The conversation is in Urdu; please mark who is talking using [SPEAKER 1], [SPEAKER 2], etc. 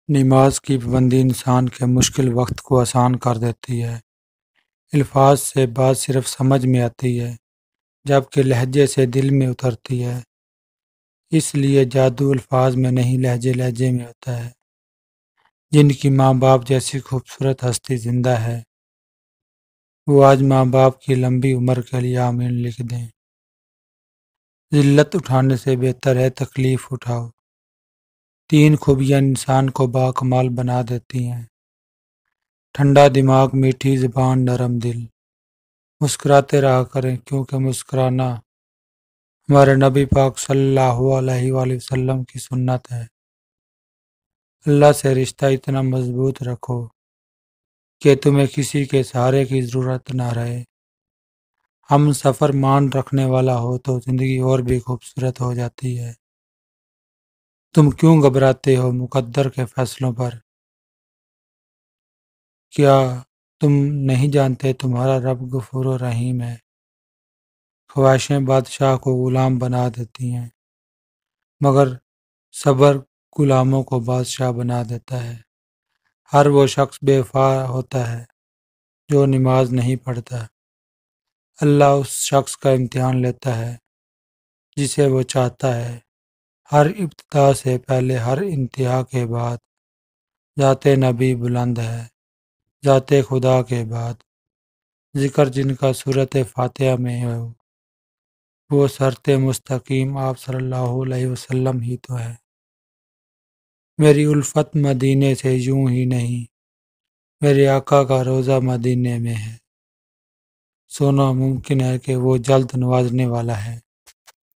[SPEAKER 1] نماز کی پابندی انسان کے مشکل وقت کو آسان کر دیتی ہے۔ الفاظ سے بات صرف سمجھ میں آتی ہے، جبکہ لہجے سے دل میں اترتی ہے۔ اس لیے جادو الفاظ میں نہیں، لہجے لہجے میں ہوتا ہے۔ جن کی ماں باپ جیسی خوبصورت ہستی زندہ ہے، وہ آج ماں باپ کی لمبی عمر کے لیے آمین لکھ دیں۔ ذلت اٹھانے سے بہتر ہے تکلیف اٹھاؤ۔ 3 خوبیاں انسان کو باکمال بنا دیتی ہیں: ٹھنڈا دماغ، میٹھی زبان، نرم دل۔ مسکراتے رہا کریں، کیونکہ مسکرانا ہمارے نبی پاک صلی اللہ علیہ وآلہ وسلم کی سنت ہے۔ اللہ سے رشتہ اتنا مضبوط رکھو کہ تمہیں کسی کے سہارے کی ضرورت نہ رہے۔ ہم سفر مان رکھنے والا ہو تو زندگی اور بھی خوبصورت ہو جاتی ہے۔ تم کیوں گھبراتے ہو مقدر کے فیصلوں پر؟ کیا تم نہیں جانتے تمہارا رب غفور و رحیم ہے؟ خواہشیں بادشاہ کو غلام بنا دیتی ہیں، مگر صبر غلاموں کو بادشاہ بنا دیتا ہے۔ ہر وہ شخص بے وفا ہوتا ہے جو نماز نہیں پڑھتا۔ اللہ اس شخص کا امتحان لیتا ہے جسے وہ چاہتا ہے۔ ہر ابتدا سے پہلے، ہر انتہا کے بعد، ذات نبی بلند ہے، ذات خدا کے بعد۔ ذکر جن کا صورت فاتحہ میں ہو، وہ صراط مستقیم آپ صلی اللہ علیہ وسلم ہی تو ہے۔ میری الفت مدینے سے یوں ہی نہیں، میرے آقا کا روزہ مدینے میں ہے۔ سونا ممکن ہے کہ وہ جلد نوازنے والا ہے۔